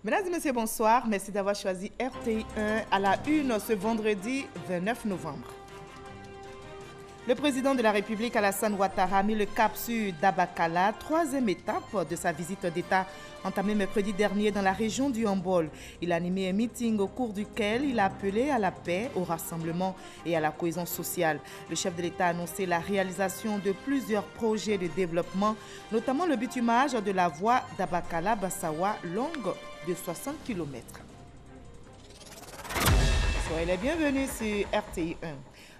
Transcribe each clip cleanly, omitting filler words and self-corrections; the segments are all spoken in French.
Mesdames et messieurs, bonsoir. Merci d'avoir choisi RTI 1 à la une ce vendredi 29 novembre. Le président de la République, Alassane Ouattara, a mis le cap sur Dabakala, troisième étape de sa visite d'État entamée mercredi dernier dans la région du Hambol. Il a animé un meeting au cours duquel il a appelé à la paix, au rassemblement et à la cohésion sociale. Le chef de l'État a annoncé la réalisation de plusieurs projets de développement, notamment le bitumage de la voie Dabakala-Bassawa, longue de 60 km. Soyez les bienvenus sur RTI 1.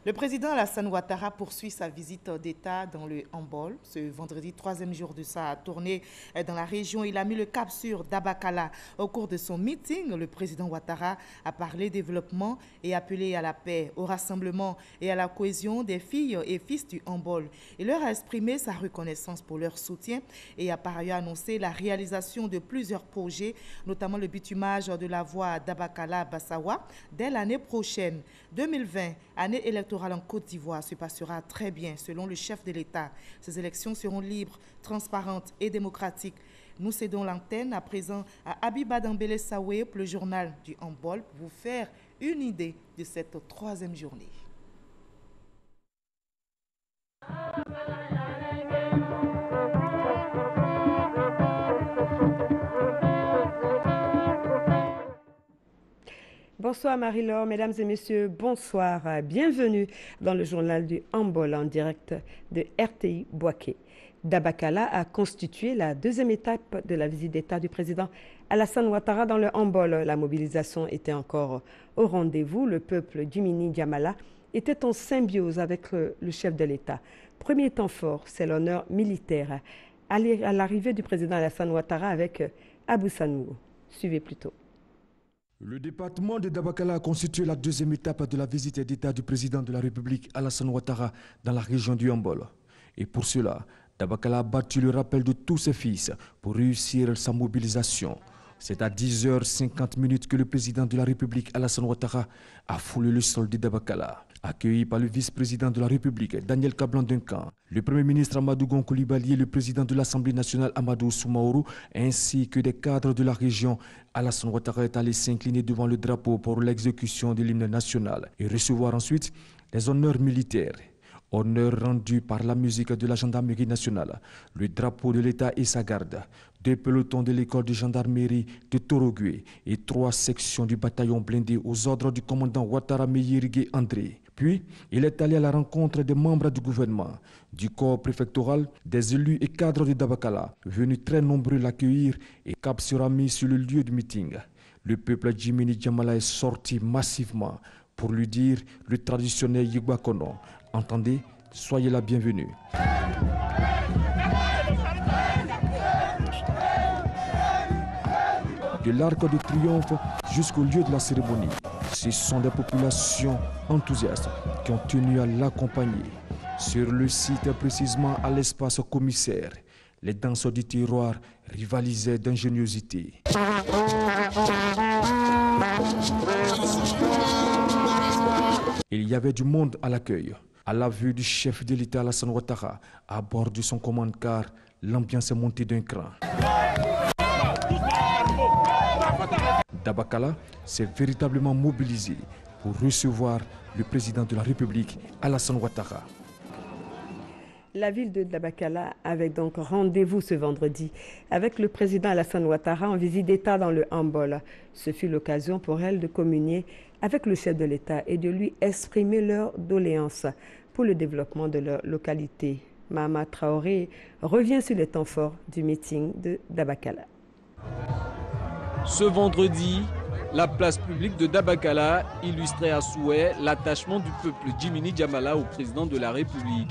Le président Alassane Ouattara poursuit sa visite d'État dans le Hambol. Ce vendredi, troisième jour de sa tournée dans la région, il a mis le cap sur Dabakala. Au cours de son meeting, le président Ouattara a parlé développement et appelé à la paix, au rassemblement et à la cohésion des filles et fils du Hambol. Il leur a exprimé sa reconnaissance pour leur soutien et a par ailleurs annoncé la réalisation de plusieurs projets, notamment le bitumage de la voie Dabakala-Bassawa dès l'année prochaine. 2020, année électorale en Côte d'Ivoire, se passera très bien selon le chef de l'État. Ces élections seront libres, transparentes et démocratiques. Nous cédons l'antenne à présent à Abiba Dambélé Sawé pour le journal du Hambol pour vous faire une idée de cette troisième journée. Bonsoir Marie-Laure, mesdames et messieurs, bonsoir. Bienvenue dans le journal du Hambol en direct de RTI Boaké. Dabakala a constitué la deuxième étape de la visite d'État du président Alassane Ouattara dans le Hambol. La mobilisation était encore au rendez-vous. Le peuple d'Umini Djamala était en symbiose avec le chef de l'État. Premier temps fort, c'est l'honneur militaire à l'arrivée du président Alassane Ouattara avec Abou Sanogo. Suivez plutôt. Le département de Dabakala a constitué la deuxième étape de la visite d'État du président de la République Alassane Ouattara dans la région du Hambol. Et pour cela, Dabakala a battu le rappel de tous ses fils pour réussir sa mobilisation. C'est à 10h50 que le président de la République Alassane Ouattara a foulé le sol de Dabakala. Accueilli par le vice-président de la République, Daniel Kablan-Duncan, le premier ministre Amadou Gon Coulibaly et le président de l'Assemblée nationale Amadou Soumaoro, ainsi que des cadres de la région, Alassane Ouattara est allé s'incliner devant le drapeau pour l'exécution de l'hymne national et recevoir ensuite les honneurs militaires. Honneur rendu par la musique de la gendarmerie nationale, le drapeau de l'État et sa garde, 2 pelotons de l'école de gendarmerie de Torogwe et 3 sections du bataillon blindé aux ordres du commandant Ouattara Meyirigé André. Puis, il est allé à la rencontre des membres du gouvernement, du corps préfectoral, des élus et cadres de Dabakala, venus très nombreux l'accueillir et cap sera mis sur le lieu du meeting. Le peuple Djimini Djamala est sorti massivement pour lui dire le traditionnel Yigbakono. Entendez, soyez la bienvenue. De l'Arc de Triomphe jusqu'au lieu de la cérémonie, ce sont des populations enthousiastes qui ont tenu à l'accompagner. Sur le site, précisément à l'espace commissaire, les danseurs du terroir rivalisaient d'ingéniosité. Il y avait du monde à l'accueil. À la vue du chef de l'État Alassane Ouattara, à bord de son commande-car, l'ambiance est montée d'un cran. Dabakala s'est véritablement mobilisé pour recevoir le président de la République, Alassane Ouattara. La ville de Dabakala avait donc rendez-vous ce vendredi avec le président Alassane Ouattara en visite d'État dans le Hambol. Ce fut l'occasion pour elle de communier avec le chef de l'État et de lui exprimer leurs doléances pour le développement de leur localité. Mahama Traoré revient sur les temps forts du meeting de Dabakala. Ce vendredi, la place publique de Dabakala illustrait à souhait l'attachement du peuple Djimini Djamala au président de la République.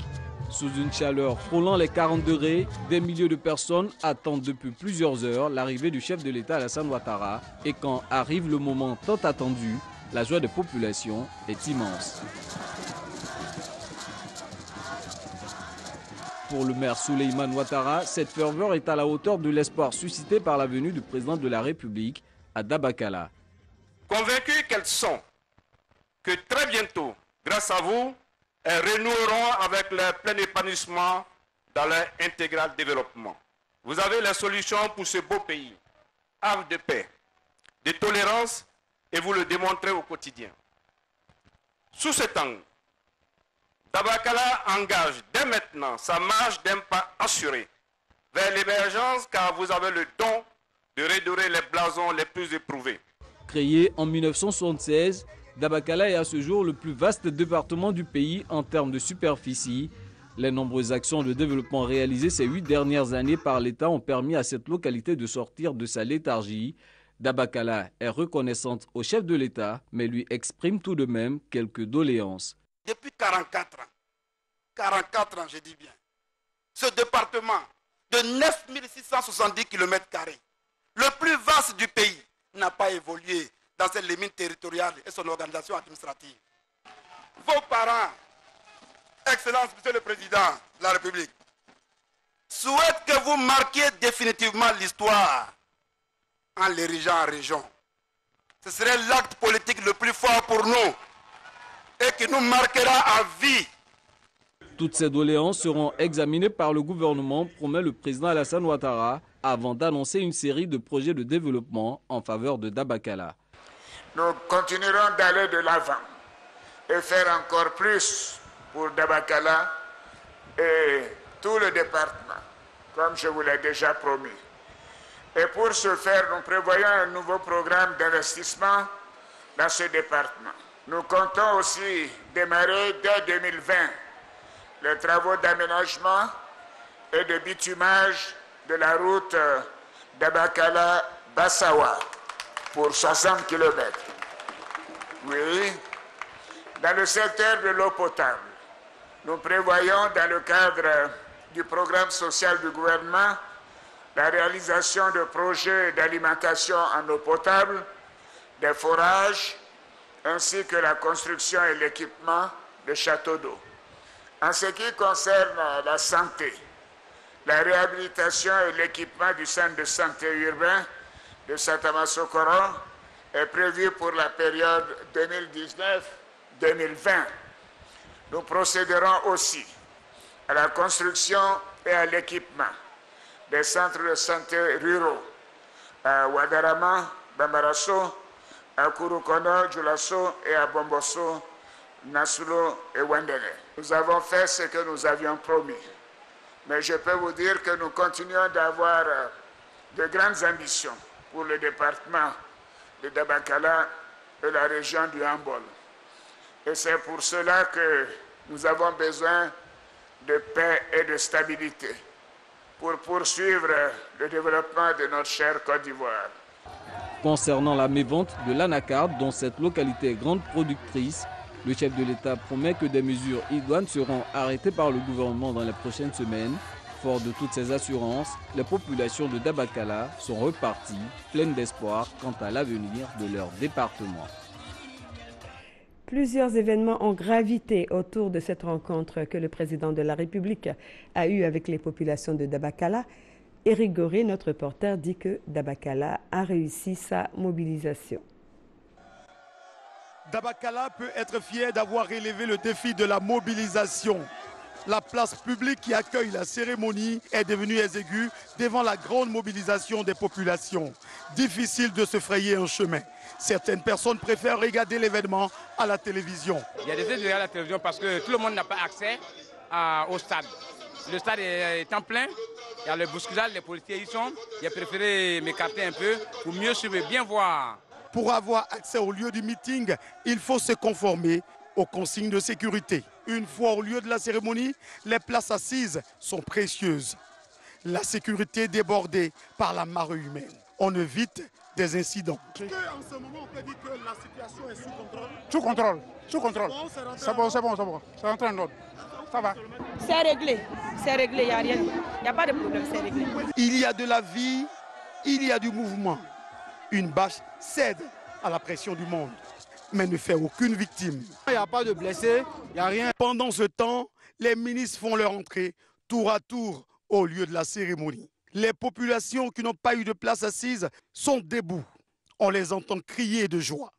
Sous une chaleur frôlant les 40 degrés, des milliers de personnes attendent depuis plusieurs heures l'arrivée du chef de l'État Alassane Ouattara. Et quand arrive le moment tant attendu, la joie des populations est immense. Pour le maire Souleymane Ouattara, cette ferveur est à la hauteur de l'espoir suscité par la venue du président de la République à Dabakala. Convaincus qu'elles sont que très bientôt, grâce à vous, elles renoueront avec leur plein épanouissement dans leur intégral développement. Vous avez les solutions pour ce beau pays, havre de paix, de tolérance et vous le démontrez au quotidien. Sous cet angle, Dabakala engage dès maintenant sa marche d'un pas assuré vers l'émergence car vous avez le don de redorer les blasons les plus éprouvés. Créé en 1976, Dabakala est à ce jour le plus vaste département du pays en termes de superficie. Les nombreuses actions de développement réalisées ces 8 dernières années par l'État ont permis à cette localité de sortir de sa léthargie. Dabakala est reconnaissante au chef de l'État, mais lui exprime tout de même quelques doléances. Depuis 44 ans je dis bien, ce département de 9670 km², le plus vaste du pays, n'a pas évolué dans ses limites territoriales et son organisation administrative. Vos parents, Excellence, Monsieur le Président de la République, souhaitent que vous marquiez définitivement l'histoire en l'érigeant en région. Ce serait l'acte politique le plus fort pour nous et qui nous marquera à vie. Toutes ces doléances seront examinées par le gouvernement, promet le président Alassane Ouattara, avant d'annoncer une série de projets de développement en faveur de Dabakala. Nous continuerons d'aller de l'avant et faire encore plus pour Dabakala et tout le département, comme je vous l'ai déjà promis. Et pour ce faire, nous prévoyons un nouveau programme d'investissement dans ce département. Nous comptons aussi démarrer dès 2020 les travaux d'aménagement et de bitumage de la route Dabakala-Bassawa pour 60 km. Oui, dans le secteur de l'eau potable, nous prévoyons dans le cadre du programme social du gouvernement la réalisation de projets d'alimentation en eau potable, des forages, ainsi que la construction et l'équipement de châteaux d'eau. En ce qui concerne la santé, la réhabilitation et l'équipement du centre de santé urbain de Satamasokoro est prévu pour la période 2019-2020. Nous procéderons aussi à la construction et à l'équipement des centres de santé ruraux à Ouadarama, Bambarasso, à Kurukono, Djoulasso et à Bombosso, Nasulo et Wendene. Nous avons fait ce que nous avions promis. Mais je peux vous dire que nous continuons d'avoir de grandes ambitions pour le département de Dabakala et la région du Hambol. Et c'est pour cela que nous avons besoin de paix et de stabilité pour poursuivre le développement de notre chère Côte d'Ivoire. Concernant la mévente de l'anacarde, dont cette localité est grande productrice, le chef de l'État promet que des mesures idoines seront arrêtées par le gouvernement dans les prochaines semaines. Fort de toutes ces assurances, les populations de Dabakala sont reparties, pleines d'espoir quant à l'avenir de leur département. Plusieurs événements ont gravité autour de cette rencontre que le président de la République a eue avec les populations de Dabakala. Éric Goré, notre reporter, dit que Dabakala a réussi sa mobilisation. Dabakala peut être fier d'avoir relevé le défi de la mobilisation. La place publique qui accueille la cérémonie est devenue exiguë devant la grande mobilisation des populations. Difficile de se frayer un chemin. Certaines personnes préfèrent regarder l'événement à la télévision. Il y a des gens qui regardent la télévision parce que tout le monde n'a pas accès au stade. Le stade est en plein, il y a le bousculage, les policiers y sont. J'ai préféré m'écarter un peu pour mieux suivre, bien voir. Pour avoir accès au lieu du meeting, il faut se conformer aux consignes de sécurité. Une fois au lieu de la cérémonie, les places assises sont précieuses. La sécurité débordée par la marée humaine. On évite des incidents. En ce moment, on peut dire que la situation est sous contrôle. Sous contrôle. C'est bon. C'est en train d'ordre. Ça va. C'est réglé, il n'y a rien. Il n'y a pas de problème, c'est réglé. Il y a de la vie, il y a du mouvement. Une bâche cède à la pression du monde, mais ne fait aucune victime. Il n'y a pas de blessés, il n'y a rien. Pendant ce temps, les ministres font leur entrée tour à tour au lieu de la cérémonie. Les populations qui n'ont pas eu de place assise sont debout. On les entend crier de joie.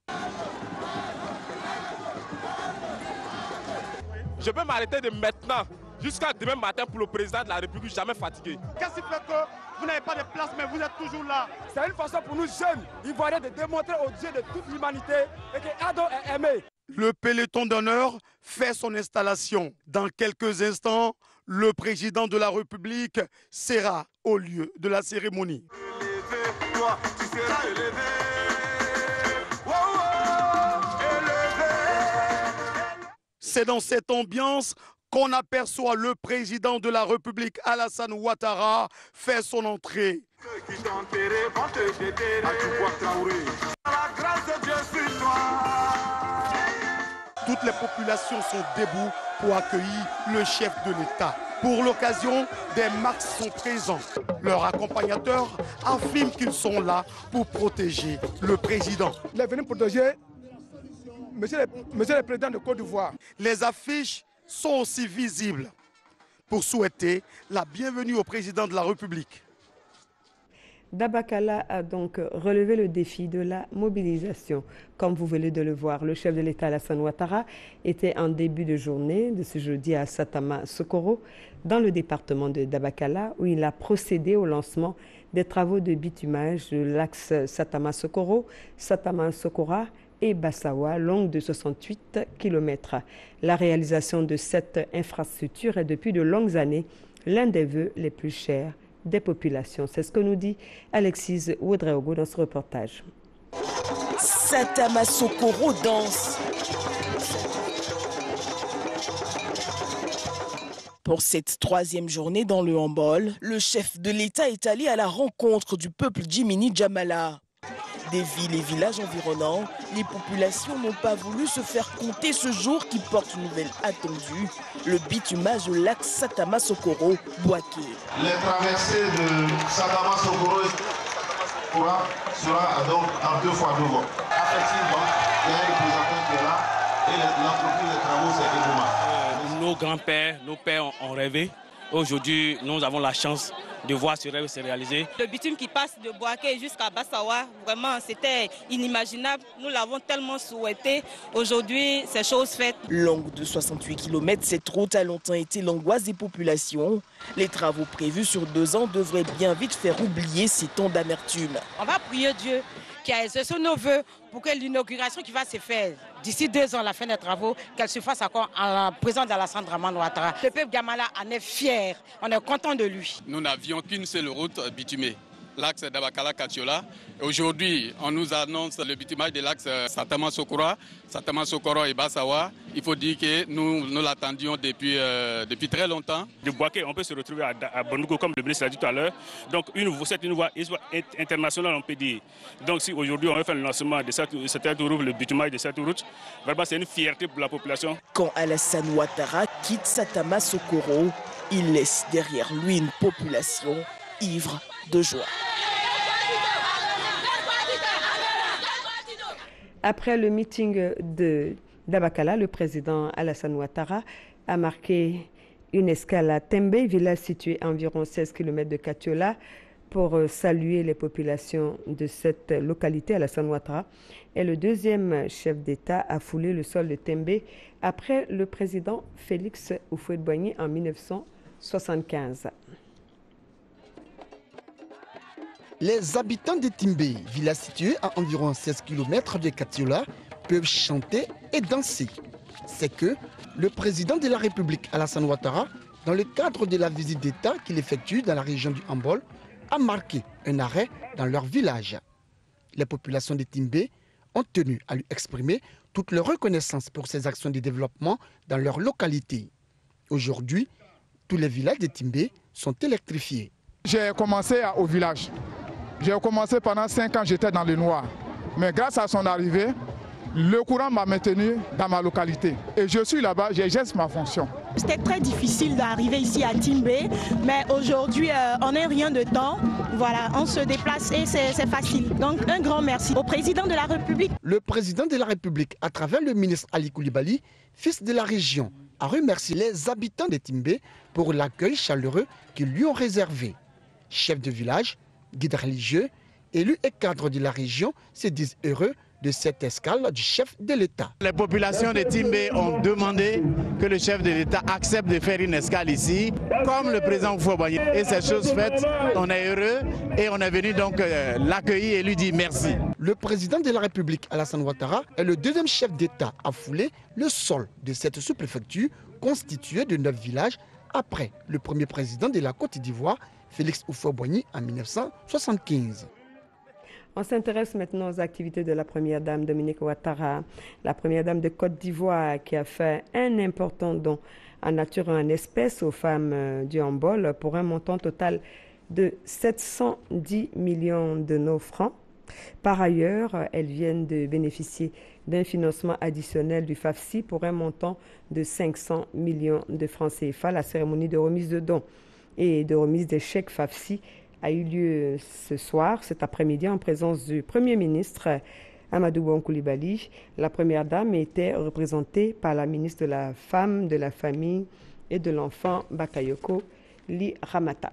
Je peux m'arrêter de maintenant jusqu'à demain matin pour le président de la République, jamais fatigué. Qu'est-ce qui fait que vous n'avez pas de place, mais vous êtes toujours là? C'est une façon pour nous jeunes Ivoiriens de démontrer aux dieux de toute l'humanité que Ado est aimé. Le peloton d'honneur fait son installation. Dans quelques instants, le président de la République sera au lieu de la cérémonie. Toi, tu seras élevé. C'est dans cette ambiance qu'on aperçoit le président de la République, Alassane Ouattara, faire son entrée. Ceux qui t'ont enterré vont te jeter à Traoré. La grâce de Dieu sur toi. Toutes les populations sont debout pour accueillir le chef de l'État. Pour l'occasion, des marques sont présents. Leurs accompagnateurs affirment qu'ils sont là pour protéger le président. Il est venu protéger monsieur le président de Côte d'Ivoire. Les affiches sont aussi visibles pour souhaiter la bienvenue au président de la République. Dabakala a donc relevé le défi de la mobilisation. Comme vous venez de le voir, le chef de l'État Alassane Ouattara était en début de journée de ce jeudi à Satama Sokoro, dans le département de Dabakala, où il a procédé au lancement des travaux de bitumage de l'axe Satama Sokoro, Satama Sokora et Bassawa, longue de 68 km. La réalisation de cette infrastructure est depuis de longues années l'un des vœux les plus chers des populations. C'est ce que nous dit Alexis Ouedraogo dans ce reportage. Satama Sokoro danse. Pour cette troisième journée dans le handball, le chef de l'État est allé à la rencontre du peuple Djimini Djamala. Des villes et villages environnants, les populations n'ont pas voulu se faire compter ce jour qui porte une nouvelle attendue, le bitumage au lac Satama Sokoro, Bouaké. Les traversées de Satama Sokoro sera donc en 2 fois 2 voies. Effectivement, il y a un représentant qui est là et l'entreprise des travaux, c'est Egouma. Nos grands-pères, nos pères ont rêvé. Aujourd'hui, nous avons la chance de voir ce rêve se réaliser. Le bitume qui passe de Bouaké jusqu'à Bassawa, vraiment, c'était inimaginable. Nous l'avons tellement souhaité. Aujourd'hui, c'est chose faite. Longue de 68 km, cette route a longtemps été l'angoisse des populations. Les travaux prévus sur 2 ans devraient bien vite faire oublier ces temps d'amertume. On va prier Dieu qui a exaucé nos voeux pour que l'inauguration qui va se faire d'ici 2 ans, la fin des travaux, qu'elle se fasse encore en présence d'Alassane Ouattara. Le peuple Gamala en est fier, on est content de lui. Nous n'avions qu'une seule route bitumée, l'axe Dabakala-Katiola. Aujourd'hui, on nous annonce le bitumage de l'axe Satama Sokoro et Bassawa. Il faut dire que nous l'attendions depuis très longtemps. De Bouaké, on peut se retrouver à Bondoukou, comme le ministre l'a dit tout à l'heure. Donc, c'est une voie internationale, on peut dire. Donc, si aujourd'hui on veut faire le lancement de cette route, le bitumage de cette route, vraiment, c'est une fierté pour la population. Quand Alassane Ouattara quitte Satama Sokoro, il laisse derrière lui une population ivre de joie. Après le meeting de Dabakala, le président Alassane Ouattara a marqué une escale à Tembe, village situé à environ 16 km de Katiola, pour saluer les populations de cette localité. Alassane Ouattara est le deuxième chef d'État à fouler le sol de Tembe après le président Félix Houphouët-Boigny en 1975. Les habitants de Timbe, village situé à environ 16 km de Katiola, peuvent chanter et danser. C'est que le président de la République, Alassane Ouattara, dans le cadre de la visite d'État qu'il effectue dans la région du Hambol, a marqué un arrêt dans leur village. Les populations de Timbe ont tenu à lui exprimer toute leur reconnaissance pour ses actions de développement dans leur localité. Aujourd'hui, tous les villages de Timbe sont électrifiés. J'ai commencé au village. J'ai commencé pendant 5 ans, j'étais dans le noir. Mais grâce à son arrivée, le courant m'a maintenu dans ma localité. Et je suis là-bas, j'exerce ma fonction. C'était très difficile d'arriver ici à Timbe, mais aujourd'hui, on n'a rien de temps. Voilà, on se déplace et c'est facile. Donc, un grand merci au président de la République. Le président de la République, à travers le ministre Ali Koulibaly, fils de la région, a remercié les habitants de Timbe pour l'accueil chaleureux qu'ils lui ont réservé. Chefs de village, guides religieux, élus et cadres de la région se disent heureux de cette escale du chef de l'État. Les populations de Timbé ont demandé que le chef de l'État accepte de faire une escale ici, comme le président Houphouët-Boigny. Et cette chose faite, on est heureux et on est venu donc l'accueillir et lui dire merci. Le président de la République, Alassane Ouattara, est le deuxième chef d'État à fouler le sol de cette sous-préfecture constituée de 9 villages après le premier président de la Côte d'Ivoire, Félix Houphouët-Boigny, en 1975. On s'intéresse maintenant aux activités de la première dame Dominique Ouattara, la première dame de Côte d'Ivoire qui a fait un important don en nature et en espèces aux femmes du Hambol pour un montant total de 710 millions de nos francs. Par ailleurs, elles viennent de bénéficier d'un financement additionnel du FAFSI pour un montant de 500 millions de francs CFA. La cérémonie de remise de dons et de remise des chèques FAFSI a eu lieu ce soir, cet après-midi, en présence du Premier ministre Amadou Bon Coulibaly. La première dame était représentée par la ministre de la Femme, de la Famille et de l'Enfant, Bakayoko Li Ramata.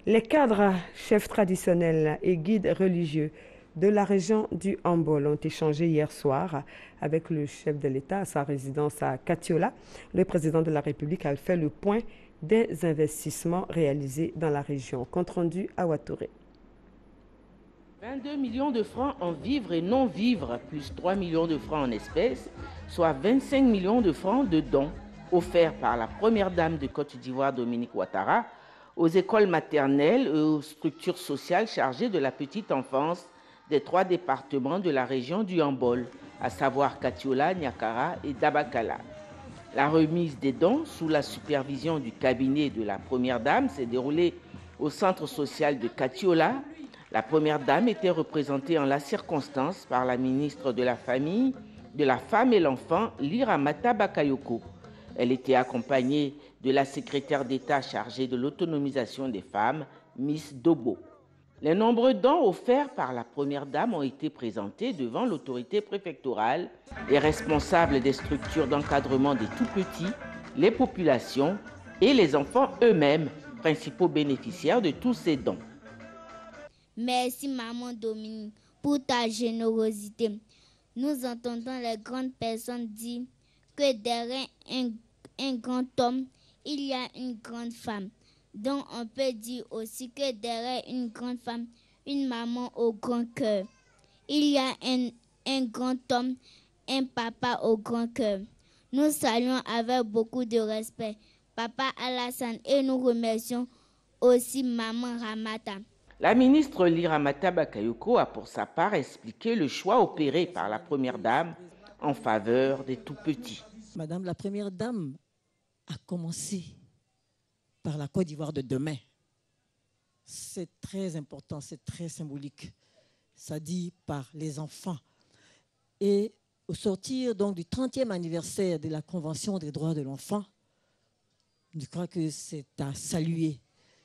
Les cadres, chefs traditionnels et guides religieux de la région du Hambol ont échangé hier soir avec le chef de l'État à sa résidence à Katiola. Le président de la République a fait le point des investissements réalisés dans la région. Compte rendu à Ouattouré. 22 millions de francs en vivres et non-vivres, plus 3 millions de francs en espèces, soit 25 millions de francs de dons offerts par la première dame de Côte d'Ivoire, Dominique Ouattara, aux écoles maternelles et aux structures sociales chargées de la petite enfance des 3 départements de la région du Hambol, à savoir Katiola, Niakara et Dabakala. La remise des dons, sous la supervision du cabinet de la première dame, s'est déroulée au centre social de Katiola. La première dame était représentée en la circonstance par la ministre de la Famille, de la Femme et l'Enfant, Li Ramata Bakayoko. Elle était accompagnée de la secrétaire d'État chargée de l'autonomisation des femmes, Miss Dobo. Les nombreux dons offerts par la première dame ont été présentés devant l'autorité préfectorale, les responsables des structures d'encadrement des tout-petits, les populations et les enfants eux-mêmes, principaux bénéficiaires de tous ces dons. Merci maman Dominique pour ta générosité. Nous entendons les grandes personnes dire que derrière un grand homme, il y a une grande femme. Donc on peut dire aussi que derrière une grande femme, une maman au grand cœur. Il y a un grand homme, un papa au grand cœur. Nous saluons avec beaucoup de respect Papa Alassane et nous remercions aussi Maman Ramata. La ministre Li Ramata Bakayoko a pour sa part expliqué le choix opéré par la première dame en faveur des tout-petits. Madame la première dame a commencé par la Côte d'Ivoire de demain. C'est très important, c'est très symbolique. Ça dit par les enfants. Et au sortir donc du 30e anniversaire de la Convention des droits de l'enfant, je crois que c'est à saluer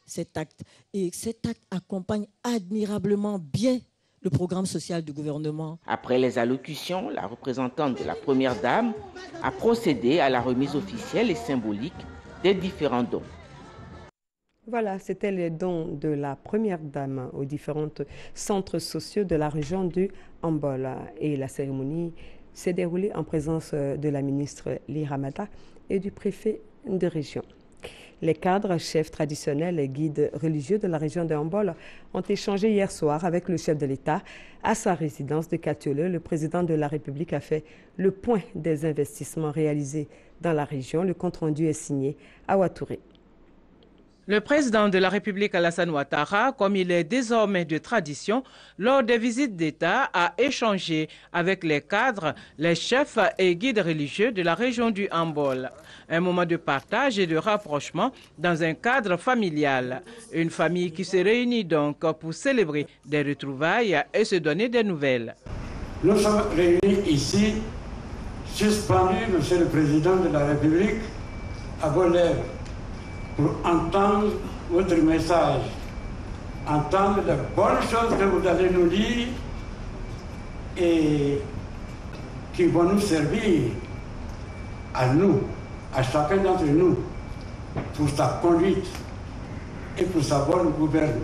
cet acte. Et cet acte accompagne admirablement bien le programme social du gouvernement. Après les allocutions, la représentante de la première dame a procédé à la remise officielle et symbolique des différents dons. Voilà, c'était les dons de la première dame aux différents centres sociaux de la région du Hambol. Et la cérémonie s'est déroulée en présence de la ministre Li Ramata et du préfet de région. Les cadres, chefs traditionnels et guides religieux de la région de Hambol ont échangé hier soir avec le chef de l'État à sa résidence de Katiola. Le président de la République a fait le point des investissements réalisés dans la région. Le compte-rendu est signé à Ouattouré. Le président de la République Alassane Ouattara, comme il est désormais de tradition, lors des visites d'État, a échangé avec les cadres, les chefs et guides religieux de la région du Hambol. Un moment de partage et de rapprochement dans un cadre familial. Une famille qui se réunit donc pour célébrer des retrouvailles et se donner des nouvelles. Nous sommes réunis ici, suspendus, Monsieur le Président de la République, à vos lèvres, pour entendre votre message, entendre les bonnes choses que vous allez nous dire et qui vont nous servir à nous, à chacun d'entre nous, pour sa conduite et pour sa bonne gouvernance.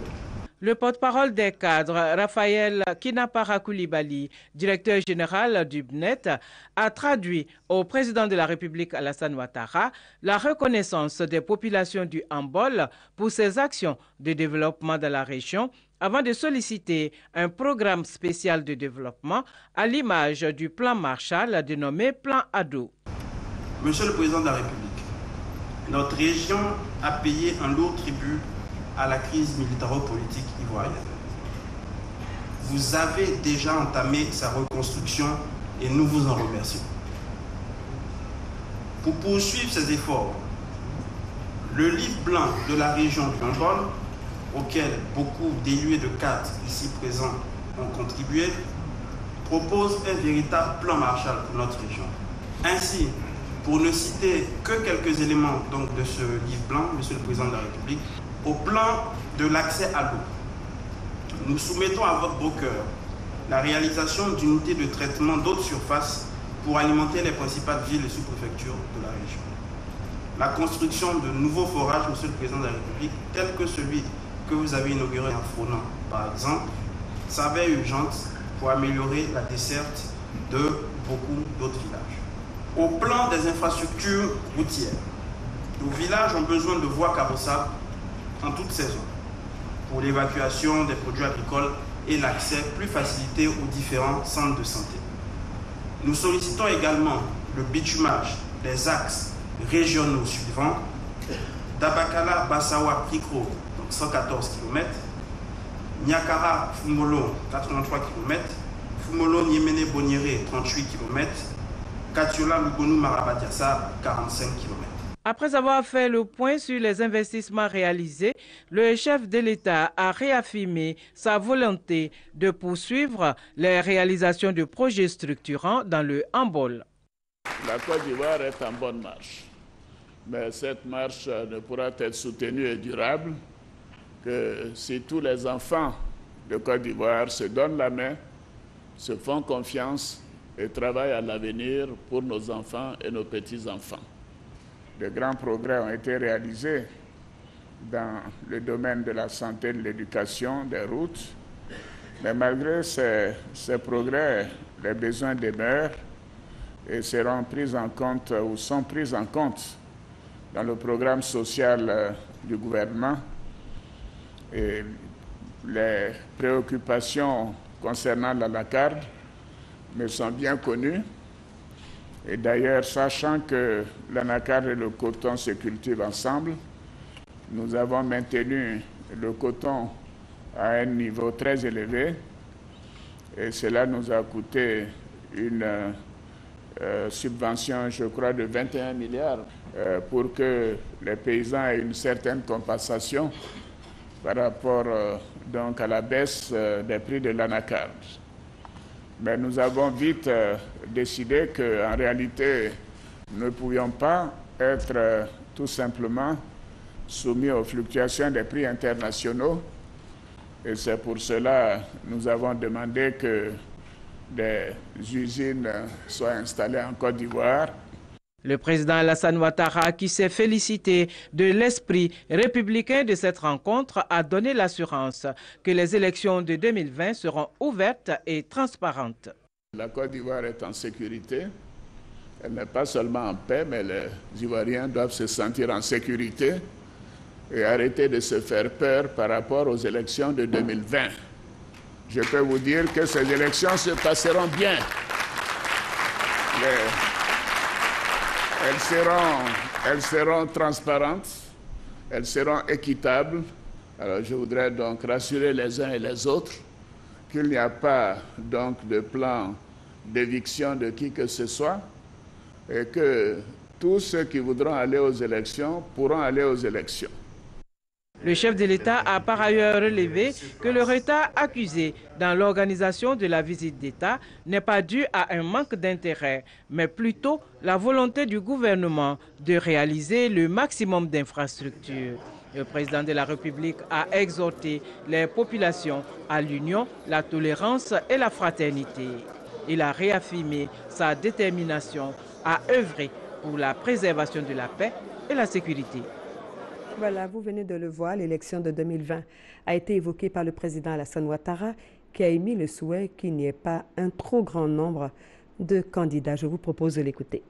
Le porte-parole des cadres, Raphaël Kinapara Koulibaly, directeur général du BNET, a traduit au président de la République Alassane Ouattara la reconnaissance des populations du Hambol pour ses actions de développement dans la région avant de solliciter un programme spécial de développement à l'image du plan Marshall dénommé Plan Ado. Monsieur le Président de la République, notre région a payé un lourd tribut à la crise militaro-politique ivoirienne. Vous avez déjà entamé sa reconstruction et nous vous en remercions. Pour poursuivre ces efforts, le livre blanc de la région du Hambol, auquel beaucoup d'élus et de cadres ici présents ont contribué, propose un véritable plan Marshall pour notre région. Ainsi, pour ne citer que quelques éléments donc, de ce livre blanc, Monsieur le Président de la République, au plan de l'accès à l'eau, nous soumettons à votre broker la réalisation d'unités de traitement d'eau de surface pour alimenter les principales villes et sous-préfectures de la région. La construction de nouveaux forages, Monsieur le Président de la République, tel que celui que vous avez inauguré à Fronan, par exemple, s'avère urgente pour améliorer la desserte de beaucoup d'autres villages. Au plan des infrastructures routières, nos villages ont besoin de voies carrossables en toute saison pour l'évacuation des produits agricoles et l'accès plus facilité aux différents centres de santé. Nous sollicitons également le bitumage des axes régionaux suivants: Dabakala, Bassawa, Prikro, 114 km, Niakara, Fumolo, 83 km, Fumolo, Niemene, Boniéré, 38 km, Katiola, Lugonu, Marabadiassa, 45 km. Après avoir fait le point sur les investissements réalisés, le chef de l'État a réaffirmé sa volonté de poursuivre les réalisations de projets structurants dans le Hambol. La Côte d'Ivoire est en bonne marche, mais cette marche ne pourra être soutenue et durable que si tous les enfants de Côte d'Ivoire se donnent la main, se font confiance et travaillent à l'avenir pour nos enfants et nos petits-enfants. De grands progrès ont été réalisés dans le domaine de la santé, de l'éducation, des routes. Mais malgré ces progrès, les besoins demeurent et seront pris en compte ou sont pris en compte dans le programme social du gouvernement. Et les préoccupations concernant la lacarde me sont bien connues. Et d'ailleurs, sachant que l'anacarde et le coton se cultivent ensemble, nous avons maintenu le coton à un niveau très élevé et cela nous a coûté une subvention, je crois, de 21 milliards pour que les paysans aient une certaine compensation par rapport donc à la baisse des prix de l'anacarde. Mais nous avons vite décidé qu'en réalité, nous ne pouvions pas être tout simplement soumis aux fluctuations des prix internationaux. Et c'est pour cela que nous avons demandé que des usines soient installées en Côte d'Ivoire. Le président Alassane Ouattara, qui s'est félicité de l'esprit républicain de cette rencontre, a donné l'assurance que les élections de 2020 seront ouvertes et transparentes. La Côte d'Ivoire est en sécurité. Elle n'est pas seulement en paix, mais les Ivoiriens doivent se sentir en sécurité et arrêter de se faire peur par rapport aux élections de 2020. Je peux vous dire que ces élections se passeront bien. Elles seront transparentes, elles seront équitables. Alors je voudrais donc rassurer les uns et les autres qu'il n'y a pas donc de plan d'éviction de qui que ce soit et que tous ceux qui voudront aller aux élections pourront aller aux élections. Le chef de l'État a par ailleurs relevé que le retard accusé dans l'organisation de la visite d'État n'est pas dû à un manque d'intérêt, mais plutôt la volonté du gouvernement de réaliser le maximum d'infrastructures. Le président de la République a exhorté les populations à l'union, la tolérance et la fraternité. Il a réaffirmé sa détermination à œuvrer pour la préservation de la paix et la sécurité. Voilà, vous venez de le voir, l'élection de 2020 a été évoquée par le président Alassane Ouattara qui a émis le souhait qu'il n'y ait pas un trop grand nombre de candidats. Je vous propose de l'écouter.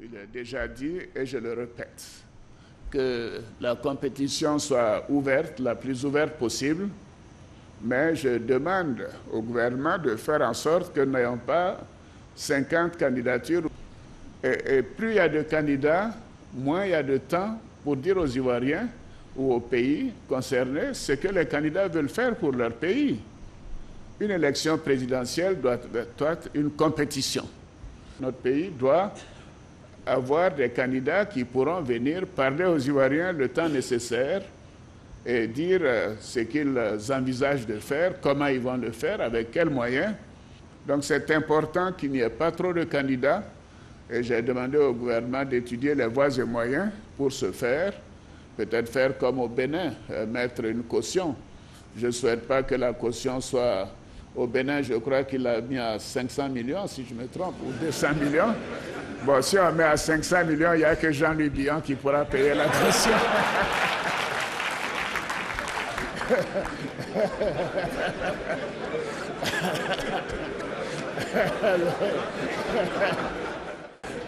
Il a déjà dit, et je le répète, que la compétition soit ouverte, la plus ouverte possible, mais je demande au gouvernement de faire en sorte que nous n'ayons pas 50 candidatures. Et plus il y a de candidats, moins il y a de temps pour dire aux Ivoiriens ou aux pays concernés ce que les candidats veulent faire pour leur pays. Une élection présidentielle doit être une compétition. Notre pays doit avoir des candidats qui pourront venir parler aux Ivoiriens le temps nécessaire et dire ce qu'ils envisagent de faire, comment ils vont le faire, avec quels moyens. Donc c'est important qu'il n'y ait pas trop de candidats et j'ai demandé au gouvernement d'étudier les voies et moyens pour ce faire, peut-être faire comme au Bénin, mettre une caution. Je ne souhaite pas que la caution soit au Bénin, je crois qu'il a mis à 500 millions, si je me trompe, ou 200 millions. Bon, si on met à 500 millions, il n'y a que Jean-Louis Billon qui pourra payer la caution.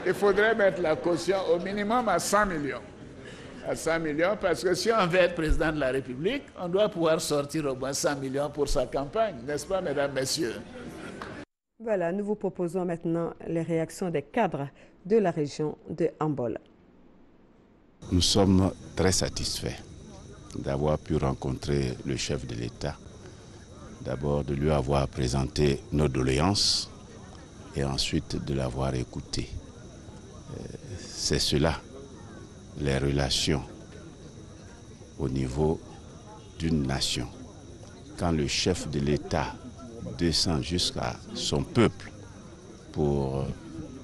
Il faudrait mettre la caution au minimum à 100 millions. À 100 millions, parce que si on veut être président de la République, on doit pouvoir sortir au moins 100 millions pour sa campagne, n'est-ce pas, mesdames, messieurs? Voilà, nous vous proposons maintenant les réactions des cadres de la région de Ambol. Nous sommes très satisfaits d'avoir pu rencontrer le chef de l'État, d'abord de lui avoir présenté nos doléances et ensuite de l'avoir écouté. C'est cela, les relations au niveau d'une nation. Quand le chef de l'État descend jusqu'à son peuple pour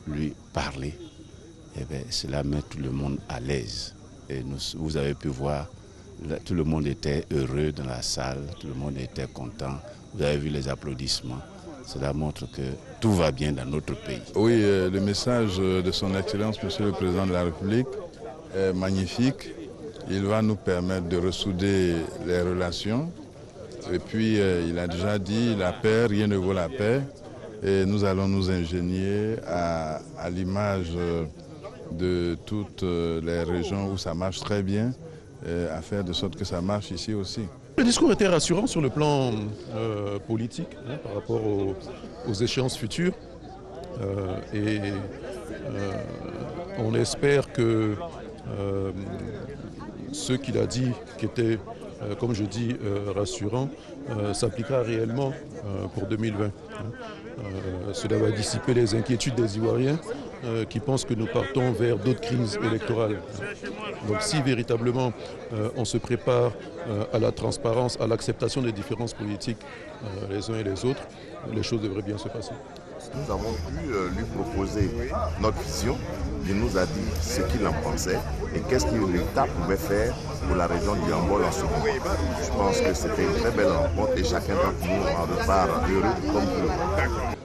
lui parler, eh bien, cela met tout le monde à l'aise. Et vous avez pu voir, tout le monde était heureux dans la salle, tout le monde était content. Vous avez vu les applaudissements. Cela montre que tout va bien dans notre pays. Oui, le message de son Excellence, Monsieur le Président de la République, est magnifique. Il va nous permettre de ressouder les relations. Et puis, il a déjà dit, la paix, rien ne vaut la paix. Et nous allons nous ingénier à l'image de toutes les régions où ça marche très bien, à faire de sorte que ça marche ici aussi. Le discours était rassurant sur le plan politique par rapport aux échéances futures. On espère que ce qu'il a dit, qui était, comme je dis, rassurant, s'appliquera réellement pour 2020. Cela va dissiper les inquiétudes des Ivoiriens qui pensent que nous partons vers d'autres crises électorales. Donc si véritablement on se prépare à la transparence, à l'acceptation des différences politiques les uns et les autres, les choses devraient bien se passer. Nous avons pu lui proposer notre vision. Il nous a dit ce qu'il en pensait et qu'est-ce que l'État pouvait faire pour la région du Ambol en ce moment. Je pense que c'était une très belle rencontre et chacun d'entre nous en repart heureux comme heureux.